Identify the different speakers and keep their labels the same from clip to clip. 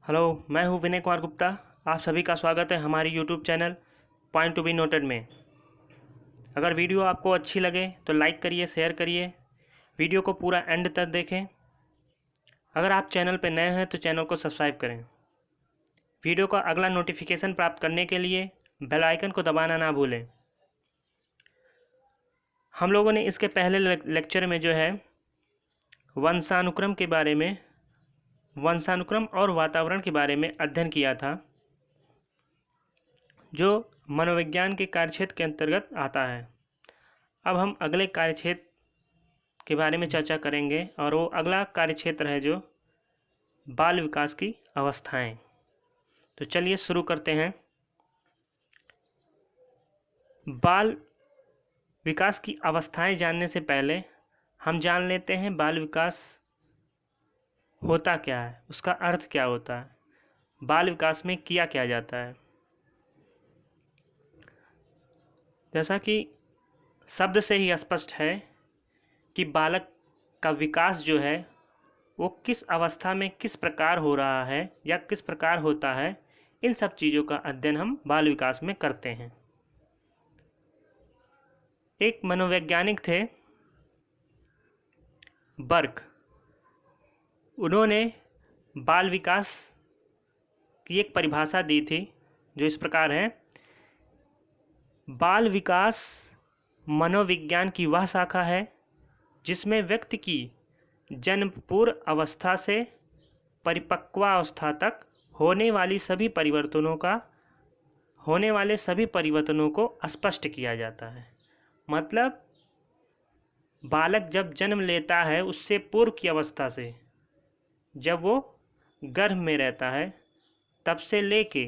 Speaker 1: Hello, मैं हूं विनय कुमार गुप्ता। आप सभी का स्वागत है हमारी YouTube channel point to be noted में। अगर वीडियो आपको अच्छी लगे तो लाइक करिए, शेयर करिए, वीडियो को पूरा एंड तक देखें। अगर आप चैनल पर नए हैं तो चैनल को सब्सक्राइब करें। वीडियो का अगला नोटिफिकेशन प्राप्त करने के लिए बेल आइकन को दबाना ना भूलें। हम लोगों ने इसके पहले लेक्चर में जो है वंशानुक्रम और वातावरण के बारे में अध्ययन किया था, जो मनोविज्ञान के कार्यक्षेत्र के अंतर्गत आता है। अब हम अगले कार्यक्षेत्र के बारे में चर्चा करेंगे और वो अगला कार्यक्षेत्र है जो बाल विकास की अवस्थाएं। तो चलिए शुरू करते हैं। बाल विकास की अवस्थाएं जानने से पहले हम जान लेते हैं बाल विकास होता क्या है, उसका अर्थ क्या होता है, बाल विकास में किया क्या जाता है। जैसा कि शब्द से ही स्पष्ट है कि बालक का विकास जो है वो किस अवस्था में किस प्रकार हो रहा है या किस प्रकार होता है, इन सब चीज़ों का अध्ययन हम बाल विकास में करते हैं। एक मनोवैज्ञानिक थे बर्क। उन्होंने बाल विकास की एक परिभाषा दी थी जो इस प्रकार है: बाल विकास मनोविज्ञान की वह शाखा है जिसमें व्यक्ति की जन्म पूर्व अवस्था से परिपक्वावस्था तक होने वाले सभी परिवर्तनों को स्पष्ट किया जाता है। मतलब बालक जब जन्म लेता है उससे पूर्व की अवस्था से, जब वो गर्भ में रहता है तब से लेके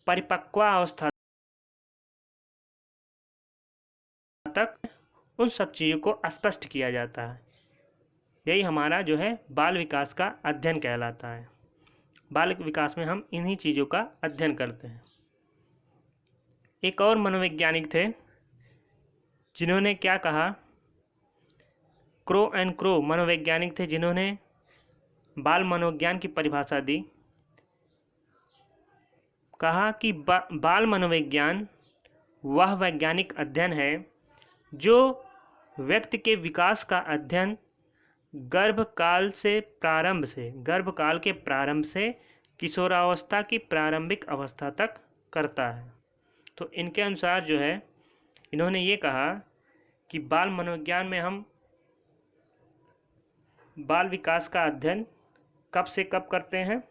Speaker 1: परिपक्वावस्था तक उन सब चीज़ों को स्पष्ट किया जाता है। यही हमारा जो है बाल विकास का अध्ययन कहलाता है। बाल विकास में हम इन्हीं चीज़ों का अध्ययन करते हैं। एक और मनोवैज्ञानिक थे जिन्होंने क्या कहा, क्रो एंड क्रो मनोवैज्ञानिक थे जिन्होंने बाल मनोविज्ञान की परिभाषा दी। कहा कि बाल मनोविज्ञान वह वैज्ञानिक अध्ययन है जो व्यक्ति के विकास का अध्ययन गर्भकाल के प्रारंभ से किशोरावस्था की प्रारंभिक अवस्था तक करता है। तो इनके अनुसार जो है, इन्होंने ये कहा कि बाल मनोविज्ञान में हम बाल विकास का अध्ययन कब से कब करते हैं?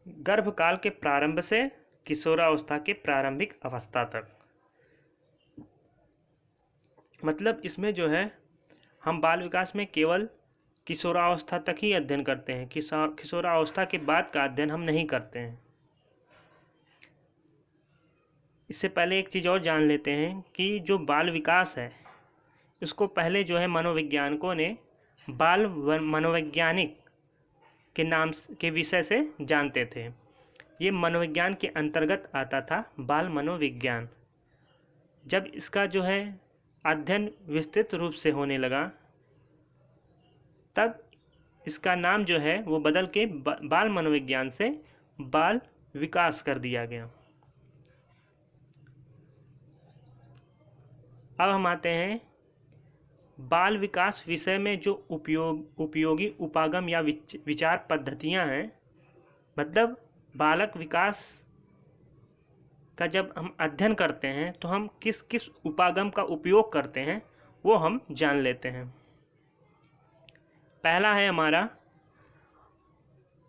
Speaker 1: गर्भकाल के प्रारंभ से किशोरावस्था के प्रारंभिक अवस्था तक। मतलब इसमें जो है हम बाल विकास में केवल किशोरावस्था तक ही अध्ययन करते हैं, किशोरावस्था के बाद का अध्ययन हम नहीं करते हैं। इससे पहले एक चीज़ और जान लेते हैं कि जो बाल विकास है इसको पहले जो है मनोवैज्ञानिकों ने बाल मनोवैज्ञानिक के नाम के विषय से जानते थे। ये मनोविज्ञान के अंतर्गत आता था बाल मनोविज्ञान। जब इसका जो है अध्ययन विस्तृत रूप से होने लगा तब इसका नाम जो है वो बदल के बाल मनोविज्ञान से बाल विकास कर दिया गया। अब हम आते हैं बाल विकास विषय में जो उपयोगी उपागम या विचार पद्धतियां हैं। मतलब बालक विकास का जब हम अध्ययन करते हैं तो हम किस किस उपागम का उपयोग करते हैं वो हम जान लेते हैं। पहला है हमारा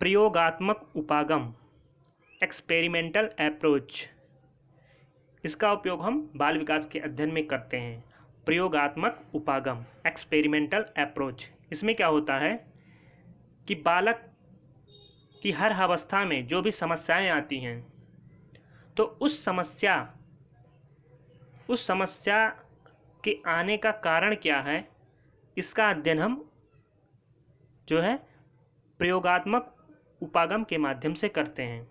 Speaker 1: प्रयोगात्मक उपागम, एक्सपेरिमेंटल अप्रोच। इसका उपयोग हम बाल विकास के अध्ययन में करते हैं। प्रयोगात्मक उपागम, एक्सपेरिमेंटल अप्रोच। इसमें क्या होता है कि बालक की हर अवस्था में जो भी समस्याएं आती हैं तो उस समस्या के आने का कारण क्या है, इसका अध्ययन हम जो है प्रयोगात्मक उपागम के माध्यम से करते हैं।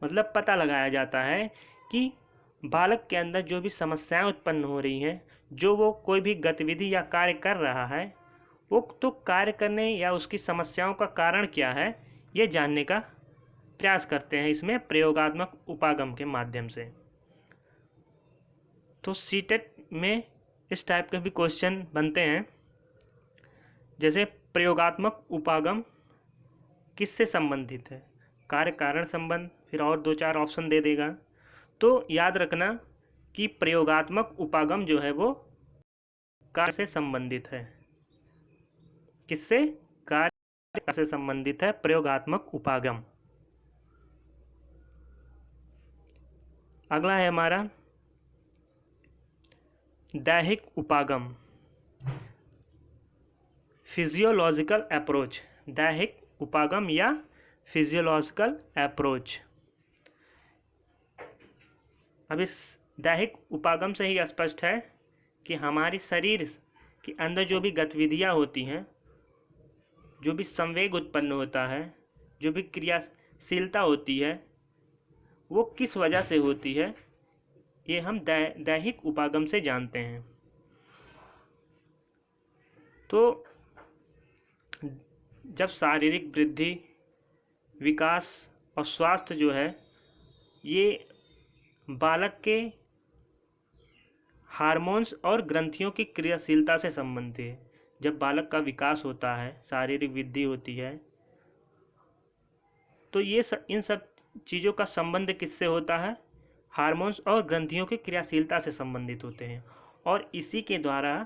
Speaker 1: मतलब पता लगाया जाता है कि बालक के अंदर जो भी समस्याएं उत्पन्न हो रही हैं, जो वो कोई भी गतिविधि या कार्य कर रहा है, वो तो कार्य करने या उसकी समस्याओं का कारण क्या है, ये जानने का प्रयास करते हैं इसमें प्रयोगात्मक उपागम के माध्यम से। तो सीटेट में इस टाइप के भी क्वेश्चन बनते हैं, जैसे प्रयोगात्मक उपागम किससे संबंधित है, कार्य कारण संबंध, फिर और 2-4 ऑप्शन दे देगा। तो याद रखना कि प्रयोगात्मक उपागम जो है वो कार्य से संबंधित है। किससे? कार्य से संबंधित है प्रयोगात्मक उपागम। अगला है हमारा दैहिक उपागम, फिजियोलॉजिकल अप्रोच। दैहिक उपागम या फिजियोलॉजिकल अप्रोच। अब इस दैहिक उपागम से ही स्पष्ट है कि हमारी शरीर के अंदर जो भी गतिविधियां होती हैं, जो भी संवेग उत्पन्न होता है, जो भी क्रियाशीलता होती है, वो किस वजह से होती है, ये हम दैहिक उपागम से जानते हैं। तो जब शारीरिक वृद्धि, विकास और स्वास्थ्य जो है ये बालक के हार्मोन्स और ग्रंथियों की क्रियाशीलता से संबंधित है। जब बालक का विकास होता है, शारीरिक वृद्धि होती है, तो ये इन सब चीज़ों का संबंध किससे होता है? हार्मोन्स और ग्रंथियों की क्रियाशीलता से संबंधित होते हैं और इसी के द्वारा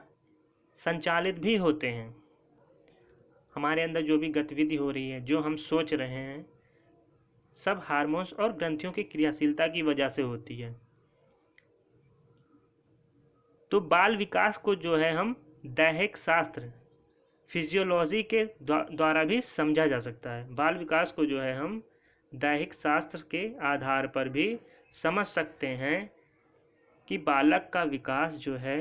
Speaker 1: संचालित भी होते हैं। हमारे अंदर जो भी गतिविधि हो रही है, जो हम सोच रहे हैं, सब हार्मोन्स और ग्रंथियों की क्रियाशीलता की वजह से होती है। तो बाल विकास को जो है हम दैहिक शास्त्र, फिजियोलॉजी के द्वारा भी समझा जा सकता है। बाल विकास को जो है हम दैहिक शास्त्र के आधार पर भी समझ सकते हैं कि बालक का विकास जो है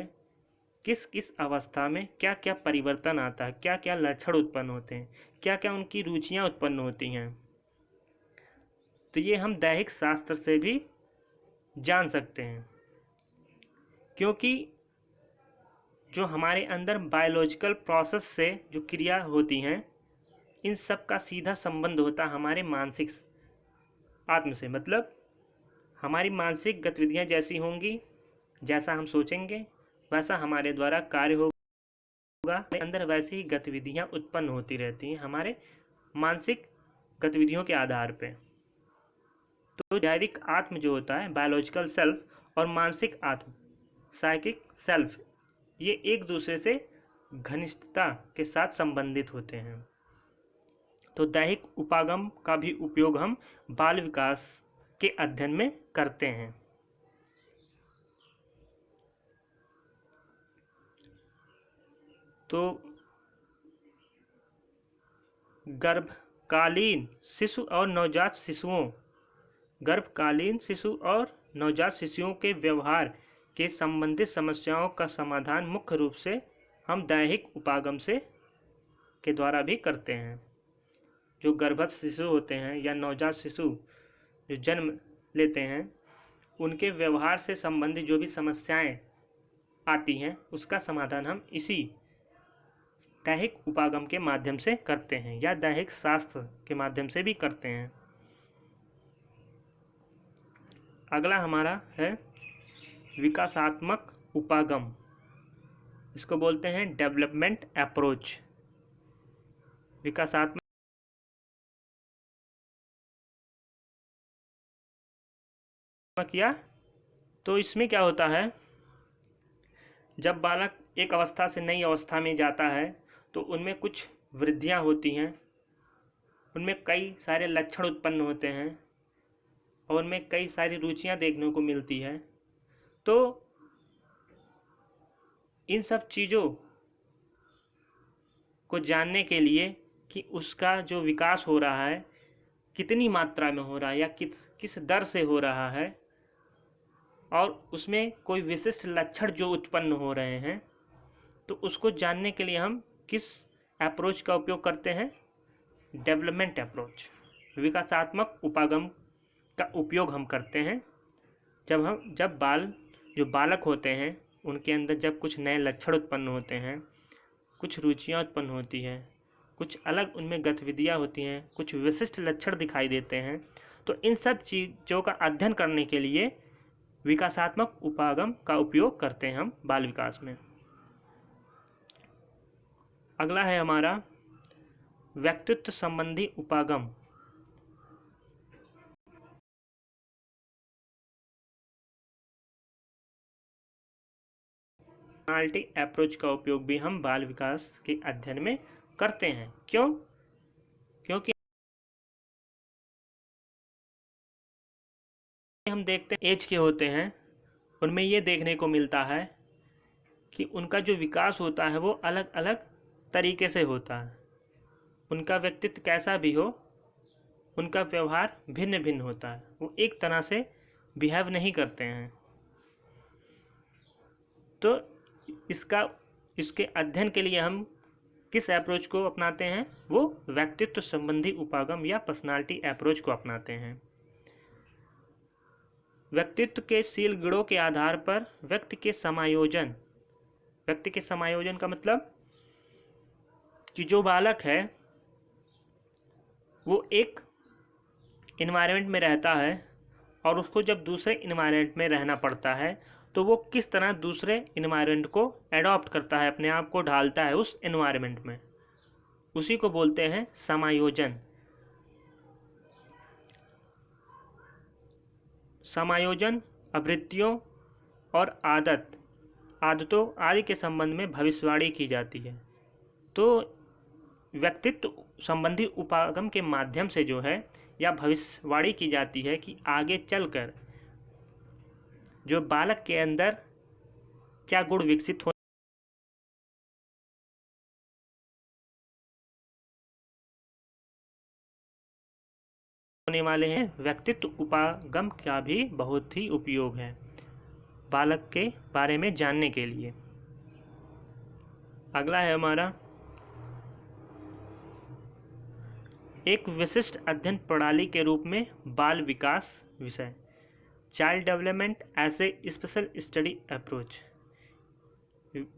Speaker 1: किस किस अवस्था में क्या क्या परिवर्तन आता है, क्या क्या लक्षण उत्पन्न होते हैं, क्या क्या उनकी रुचियां उत्पन्न होती हैं। तो ये हम दैहिक शास्त्र से भी जान सकते हैं, क्योंकि जो हमारे अंदर बायोलॉजिकल प्रोसेस से जो क्रिया होती हैं, इन सब का सीधा संबंध होता है हमारे मानसिक आत्म से। मतलब हमारी मानसिक गतिविधियां जैसी होंगी, जैसा हम सोचेंगे, वैसा हमारे द्वारा कार्य होगा। अंदर वैसी ही गतिविधियां उत्पन्न होती रहती हैं हमारे मानसिक गतिविधियों के आधार पे। तो जैविक आत्म जो होता है, बायोलॉजिकल सेल्फ, और मानसिक आत्म, साइकिक सेल्फ, ये एक दूसरे से घनिष्ठता के साथ संबंधित होते हैं। तो दैहिक उपागम का भी उपयोग हम बाल विकास के अध्ययन में करते हैं। तो गर्भकालीन शिशु और नवजात शिशुओं, गर्भकालीन शिशु और नवजात शिशुओं के व्यवहार के संबंधित समस्याओं का समाधान मुख्य रूप से हम दैहिक उपागम से के द्वारा भी करते हैं। जो गर्भस्थ शिशु होते हैं या नवजात शिशु जो जन्म लेते हैं, उनके व्यवहार से संबंधित जो भी समस्याएं आती हैं, उसका समाधान हम इसी दैहिक उपागम के माध्यम से करते हैं या दैहिक शास्त्र के माध्यम से भी करते हैं। अगला हमारा है विकासात्मक उपागम, इसको बोलते हैं डेवलपमेंट अप्रोच। विकासात्मक किया तो इसमें क्या होता है, जब बालक एक अवस्था से नई अवस्था में जाता है तो उनमें कुछ वृद्धियां होती हैं, उनमें कई सारे लक्षण उत्पन्न होते हैं और उनमें कई सारी रुचियां देखने को मिलती है। तो इन सब चीज़ों को जानने के लिए कि उसका जो विकास हो रहा है कितनी मात्रा में हो रहा है या किस दर से हो रहा है, और उसमें कोई विशिष्ट लक्षण जो उत्पन्न हो रहे हैं, तो उसको जानने के लिए हम किस अप्रोच का उपयोग करते हैं? डेवलपमेंट अप्रोच, विकासात्मक उपागम का उपयोग हम करते हैं। जब बालक होते हैं, उनके अंदर जब कुछ नए लक्षण उत्पन्न होते हैं, कुछ रुचियां उत्पन्न होती हैं, कुछ अलग उनमें गतिविधियाँ होती हैं, कुछ विशिष्ट लक्षण दिखाई देते हैं। तो इन सब चीज़ों का अध्ययन करने के लिए विकासात्मक उपागम का उपयोग करते हैं हम बाल विकास में। अगला है हमारा व्यक्तित्व संबंधी उपागम। पर्सनालिटी अप्रोच का उपयोग भी हम बाल विकास के अध्ययन में करते हैं। क्यों? क्योंकि हम देखते हैं एज के होते हैं, उनमें ये देखने को मिलता है कि उनका जो विकास होता है वो अलग अलग तरीके से होता है। उनका व्यक्तित्व कैसा भी हो, उनका व्यवहार भिन्न भिन्न होता है, वो एक तरह से बिहेव नहीं करते हैं। तो इसके अध्ययन के लिए हम किस अप्रोच को अपनाते हैं? वो व्यक्तित्व संबंधी उपागम या पर्सनालिटी अप्रोच को अपनाते हैं। व्यक्तित्व के शील गुणों के आधार पर व्यक्ति के समायोजन का मतलब कि जो बालक है वो एक इन्वायरमेंट में रहता है और उसको जब दूसरे इन्वायरमेंट में रहना पड़ता है तो वो किस तरह दूसरे इन्वायरमेंट को एडॉप्ट करता है, अपने आप को ढालता है उस इन्वायरमेंट में, उसी को बोलते हैं समायोजन। समायोजन आवृत्तियों और आदतों आदि के संबंध में भविष्यवाणी की जाती है। तो व्यक्तित्व संबंधी उपागम के माध्यम से जो है या भविष्यवाणी की जाती है कि आगे चलकर जो बालक के अंदर क्या गुण विकसित होने वाले हैं। व्यक्तित्व उपागम का भी बहुत ही उपयोग है बालक के बारे में जानने के लिए। अगला है हमारा एक विशिष्ट अध्ययन प्रणाली के रूप में बाल विकास विषय, child development as a special study approach.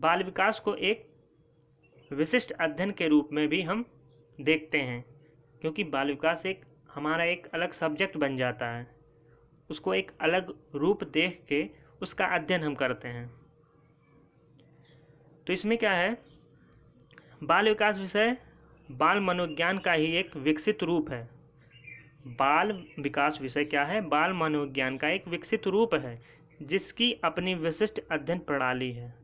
Speaker 1: बाल विकास को एक विशिष्ट अध्ययन के रूप में भी हम देखते हैं, क्योंकि बाल विकास हमारा एक अलग सब्जेक्ट बन जाता है, उसको एक अलग रूप देख के उसका अध्ययन हम करते हैं। तो इसमें क्या है, बाल विकास विषय बाल मनोविज्ञान का ही एक विकसित रूप है। बाल विकास विषय क्या है? बाल मनोविज्ञान का एक विकसित रूप है जिसकी अपनी विशिष्ट अध्ययन प्रणाली है।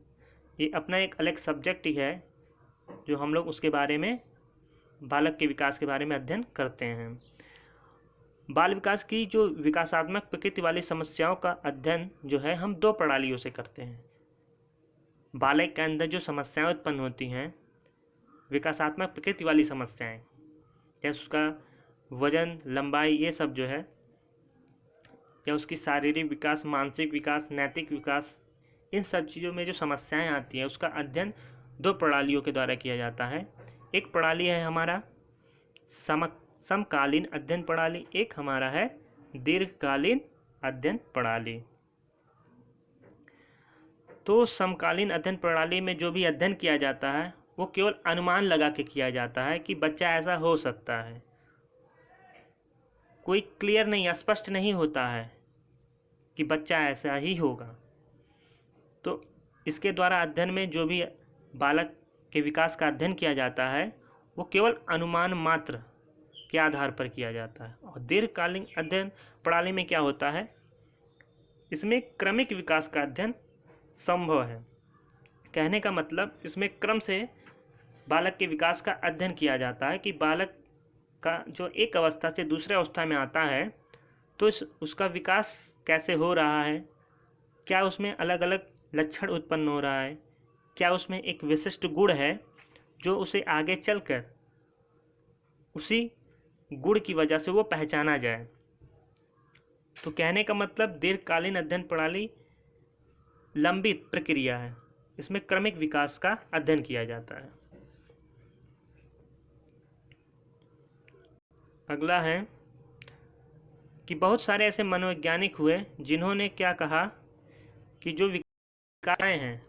Speaker 1: ये अपना एक अलग सब्जेक्ट ही है जो हम लोग उसके बारे में बालक के विकास के बारे में अध्ययन करते हैं। बाल विकास की जो विकासात्मक प्रकृति वाली समस्याओं का अध्ययन जो है हम दो प्रणालियों से करते हैं। बालक के अंदर जो समस्याएं उत्पन्न होती हैं, विकासात्मक प्रकृति वाली समस्याएं, जैसे उसका वजन, लंबाई, ये सब जो है, या उसकी शारीरिक विकास, मानसिक विकास, नैतिक विकास, इन सब चीज़ों में जो समस्याएं आती हैं उसका अध्ययन दो प्रणालियों के द्वारा किया जाता है। एक प्रणाली है हमारा समकालीन अध्ययन प्रणाली, एक हमारा है दीर्घकालीन अध्ययन प्रणाली। तो समकालीन अध्ययन प्रणाली में जो भी अध्ययन किया जाता है वो केवल अनुमान लगा के किया जाता है कि बच्चा ऐसा हो सकता है, कोई क्लियर नहीं, स्पष्ट नहीं होता है कि बच्चा ऐसा ही होगा। तो इसके द्वारा अध्ययन में जो भी बालक के विकास का अध्ययन किया जाता है वो केवल अनुमान मात्र के आधार पर किया जाता है। और दीर्घकालीन अध्ययन प्रणाली में क्या होता है, इसमें क्रमिक विकास का अध्ययन संभव है। कहने का मतलब इसमें क्रम से बालक के विकास का अध्ययन किया जाता है कि बालक का जो एक अवस्था से दूसरे अवस्था में आता है तो उसका विकास कैसे हो रहा है, क्या उसमें अलग अलग लक्षण उत्पन्न हो रहा है, क्या उसमें एक विशिष्ट गुण है जो उसे आगे चलकर उसी गुण की वजह से वो पहचाना जाए। तो कहने का मतलब दीर्घकालीन अध्ययन प्रणाली लंबी प्रक्रिया है, इसमें क्रमिक विकास का अध्ययन किया जाता है। अगला है कि बहुत सारे ऐसे मनोवैज्ञानिक हुए जिन्होंने क्या कहा कि जो विकासाएं हैं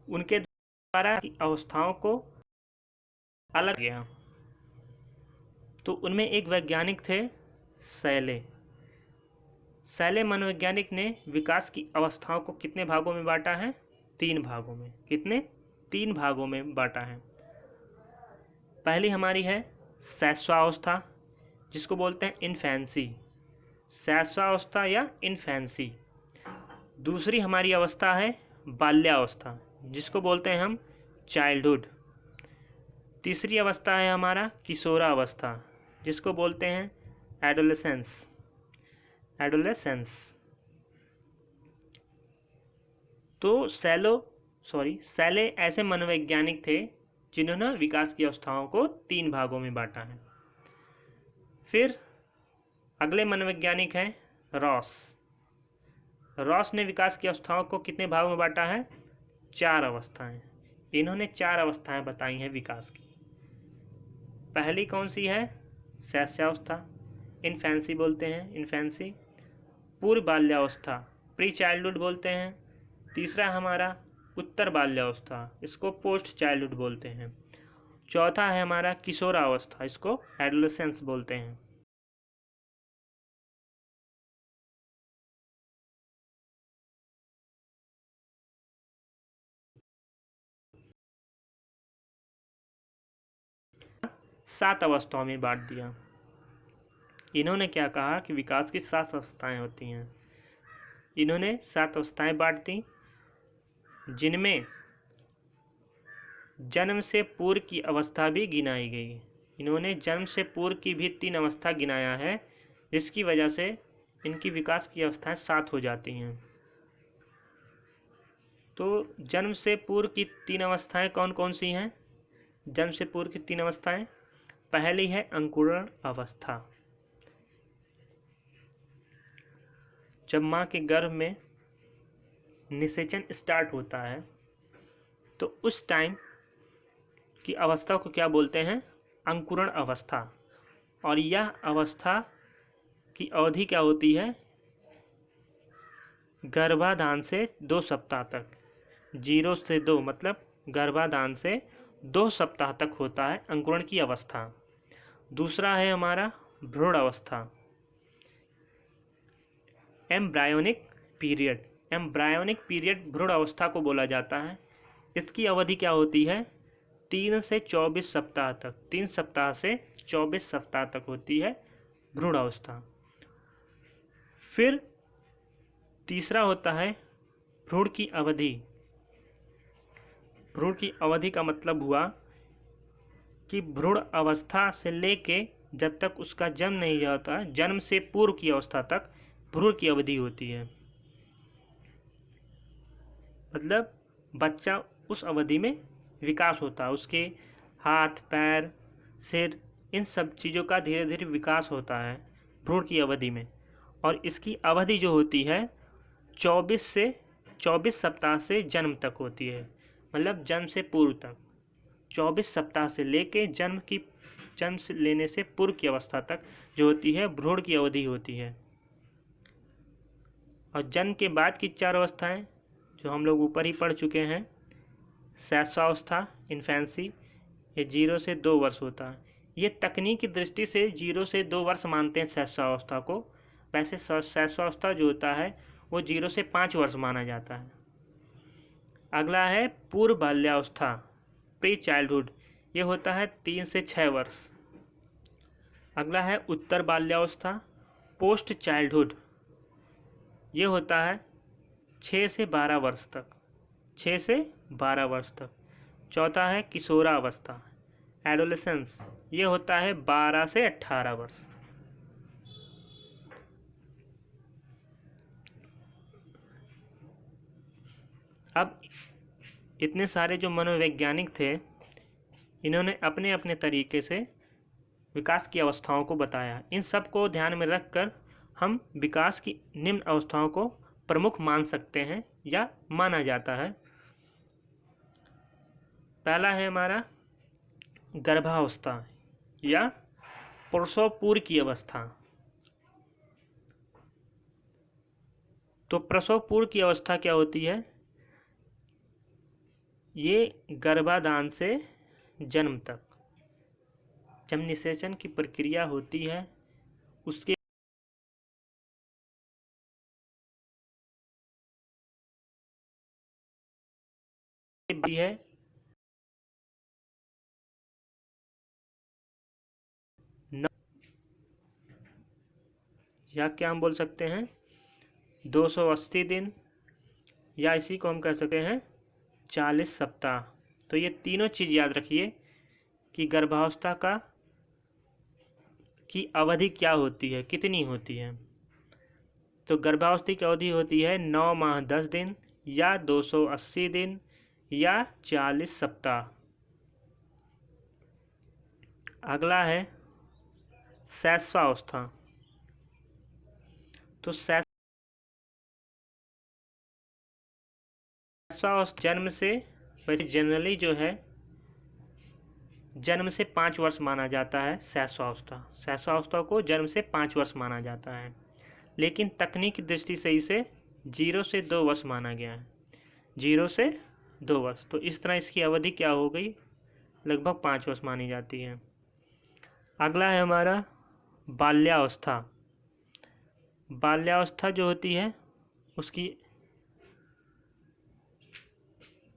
Speaker 1: उनके द्वारा अवस्थाओं को अलग गया। तो उनमें एक वैज्ञानिक थे सैले। सैले मनोवैज्ञानिक ने विकास की अवस्थाओं को कितने भागों में बांटा है? 3 भागों में। कितने? 3 भागों में बांटा है। पहली हमारी है शैशवावस्था, जिसको बोलते हैं इन्फेंसी, शैशवावस्था या इन्फेंसी। दूसरी हमारी अवस्था है बाल्यावस्था, जिसको बोलते हैं हम चाइल्डहुड। तीसरी अवस्था है हमारा किशोरावस्था, जिसको बोलते हैं एडोलेसेंस। तो सैले ऐसे मनोवैज्ञानिक थे जिन्होंने विकास की अवस्थाओं को 3 भागों में बांटा है। फिर अगले मनोवैज्ञानिक हैं रॉस। रॉस ने विकास की अवस्थाओं को कितने भागों में बांटा है? 4 अवस्थाएं। इन्होंने 4 अवस्थाएं बताई हैं विकास की। पहली कौन सी है? शैशवावस्था, इन्फेंसी बोलते हैं, इन्फेंसी। पूर्व बाल्यावस्था, प्री चाइल्डहुड बोलते हैं। तीसरा हमारा उत्तर बाल्यावस्था, इसको पोस्ट चाइल्डहुड बोलते हैं। चौथा है हमारा किशोरावस्था, इसको एडोलेसेंस बोलते हैं। सात अवस्थाओं में बांट दिया। इन्होंने क्या कहा कि विकास की 7 अवस्थाएं होती हैं। इन्होंने 7 अवस्थाएं बांट दी, जिनमें जन्म से पूर्व की अवस्था भी गिनाई गई। इन्होंने जन्म से पूर्व की भी 3 अवस्था गिनाया है, जिसकी वजह से इनकी विकास की अवस्थाएं 7 हो जाती हैं। तो जन्म से पूर्व की 3 अवस्थाएं कौन कौन सी हैं? जन्म से पूर्व की 3 अवस्थाएं, पहली है अंकुरण अवस्था। जब माँ के गर्भ में निषेचन स्टार्ट होता है तो उस टाइम की अवस्था को क्या बोलते हैं? अंकुरण अवस्था। और यह अवस्था की अवधि क्या होती है? गर्भाधान से 2 सप्ताह तक। 0 से 2 मतलब गर्भाधान से 2 सप्ताह तक होता है अंकुरण की अवस्था। दूसरा है हमारा भ्रूण अवस्था, एम्ब्रायोनिक पीरियड। एम्ब्रायोनिक पीरियड भ्रूण अवस्था को बोला जाता है। इसकी अवधि क्या होती है? 3 से 24 सप्ताह तक। 3 सप्ताह से 24 सप्ताह तक होती है भ्रूण अवस्था। फिर तीसरा होता है भ्रूण की अवधि। भ्रूण की अवधि का मतलब हुआ कि भ्रूण अवस्था से लेके जब तक उसका जन्म नहीं होता, जन्म से पूर्व की अवस्था तक भ्रूण की अवधि होती है। मतलब बच्चा उस अवधि में विकास होता है, उसके हाथ, पैर, सिर, इन सब चीज़ों का धीरे धीरे विकास होता है भ्रूण की अवधि में। और इसकी अवधि जो होती है 24 सप्ताह से जन्म तक होती है। मतलब जन्म से पूर्व तक 24 सप्ताह से लेके जन्म से लेने से पूर्व की अवस्था तक जो होती है भ्रूण की अवधि होती है। और जन्म के बाद की 4 अवस्थाएं जो हम लोग ऊपर ही पढ़ चुके हैं, शैशवावस्था, इन्फेंसी, ये 0 से 2 वर्ष होता है। ये तकनीक की दृष्टि से 0 से 2 वर्ष मानते हैं शैशवावस्था को। वैसे शैशवावस्था जो होता है वो 0 से 5 वर्ष माना जाता है। अगला है पूर्व बाल्यावस्था, प्री चाइल्डहुड, ये होता है 3 से 6 वर्ष। अगला है उत्तर बाल्यावस्था, पोस्ट चाइल्डहुड, ये होता है 6 से 12 वर्ष तक। 6 से 12 वर्ष तक। चौथा है किशोरावस्था, एडोलेसेंस, ये होता है 12 से 18 वर्ष। अब इतने सारे जो मनोवैज्ञानिक थे, इन्होंने अपने अपने तरीके से विकास की अवस्थाओं को बताया। इन सब को ध्यान में रखकर हम विकास की निम्न अवस्थाओं को प्रमुख मान सकते हैं या माना जाता है। पहला है हमारा गर्भावस्था या प्रसव पूर्व की अवस्था। तो प्रसव पूर्व की अवस्था क्या होती है? ये गर्भाधान से जन्म तक जब निषेचन की प्रक्रिया होती है उसके बाद है या क्या हम बोल सकते हैं 280 दिन, या इसी को हम कह सकते हैं 40 सप्ताह। तो ये तीनों चीज़ याद रखिए कि गर्भावस्था की अवधि क्या होती है, कितनी होती है। तो गर्भावस्था की अवधि होती है 9 माह 10 दिन, या 280 दिन, या 40 सप्ताह। अगला है शैशवावस्था। तो शैशवावस्था जन्म से, वैसे जनरली जो है जन्म से 5 वर्ष माना जाता है शैशवावस्था को जन्म से 5 वर्ष माना जाता है, लेकिन तकनीक की दृष्टि से इसे 0 से 2 वर्ष माना गया है। 0 से 2 वर्ष, तो इस तरह इसकी अवधि क्या हो गई, लगभग 5 वर्ष मानी जाती है। अगला है हमारा बाल्यावस्था। बाल्यावस्था जो होती है उसकी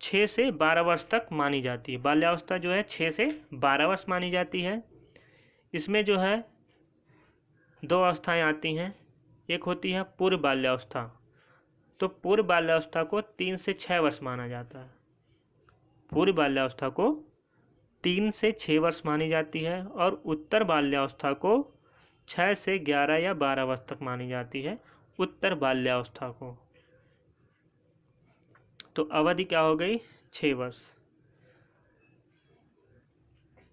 Speaker 1: 6 से 12 वर्ष तक मानी जाती है। बाल्यावस्था जो है 6 से 12 वर्ष मानी जाती है। इसमें जो है 2 अवस्थाएं आती हैं। एक होती है पूर्व बाल्यावस्था। तो पूर्व बाल्यावस्था को 3 से 6 वर्ष माना जाता है। पूर्व बाल्यावस्था को 3 से 6 वर्ष मानी जाती है, और उत्तर बाल्यावस्था को 6 से 11 या 12 वर्ष तक मानी जाती है उत्तर बाल्यावस्था को। तो अवधि क्या हो गई, 6 वर्ष।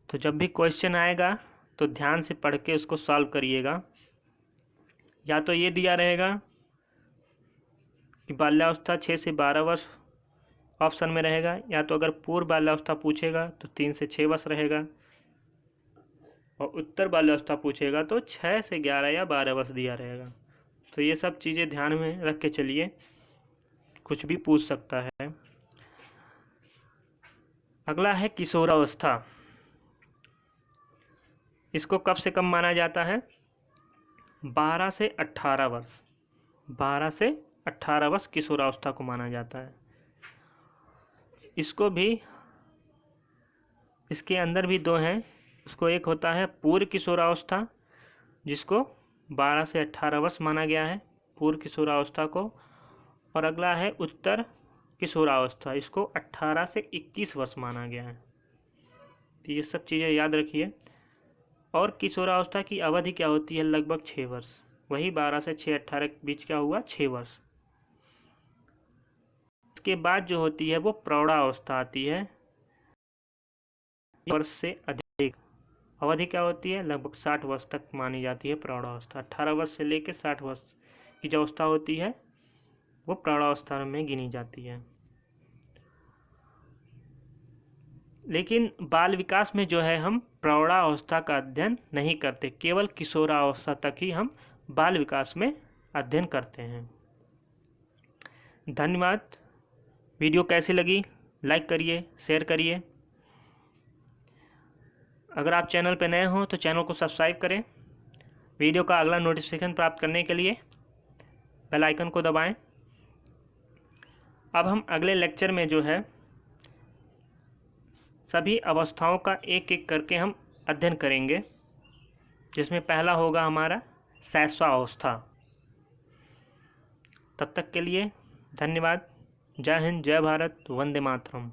Speaker 1: तो जब भी क्वेश्चन आएगा तो ध्यान से पढ़ के उसको सॉल्व करिएगा। या तो ये दिया रहेगा कि बाल्यावस्था 6 से 12 वर्ष ऑप्शन में रहेगा, या तो अगर पूर्व बाल्यावस्था पूछेगा तो 3 से 6 वर्ष रहेगा, और उत्तर बाल्यावस्था पूछेगा तो 6 से 11 या 12 वर्ष दिया रहेगा। तो ये सब चीज़ें ध्यान में रख के चलिए, कुछ भी पूछ सकता है। अगला है किशोरावस्था। इसको कब से कब माना जाता है, 12 से 18 वर्ष। 12 से 18 वर्ष किशोरावस्था को माना जाता है। इसको भी, इसके अंदर भी 2 हैं। उसको एक होता है पूर्व किशोरावस्था, जिसको 12 से 18 वर्ष माना गया है पूर्व किशोरावस्था को, और अगला है उत्तर किशोरावस्था, इसको 18 से 21 वर्ष माना गया है। तो ये सब चीज़ें याद रखिए। और किशोरावस्था की अवधि क्या होती है, लगभग 6 वर्ष। वही 12 से 6, 18 के बीच क्या हुआ, 6 वर्ष। इसके बाद जो होती है वो प्रौढ़ावस्था आती है। वर्ष से अधिक अवधि क्या होती है, लगभग 60 वर्ष तक मानी जाती है प्रौढ़ावस्था। 18 वर्ष से लेकर 60 वर्ष की जो अवस्था होती है वो प्रौढ़ावस्था में गिनी जाती है। लेकिन बाल विकास में जो है हम प्रौढ़ावस्था का अध्ययन नहीं करते, केवल किशोरावस्था तक ही हम बाल विकास में अध्ययन करते हैं। धन्यवाद। वीडियो कैसी लगी लाइक करिए, शेयर करिए। अगर आप चैनल पर नए हो तो चैनल को सब्सक्राइब करें। वीडियो का अगला नोटिफिकेशन प्राप्त करने के लिए बेल आइकन को दबाएं। अब हम अगले लेक्चर में जो है सभी अवस्थाओं का एक एक करके हम अध्ययन करेंगे, जिसमें पहला होगा हमारा शैशवावस्था। तब तक के लिए धन्यवाद। जय हिंद, जय भारत, वंदे मातरम।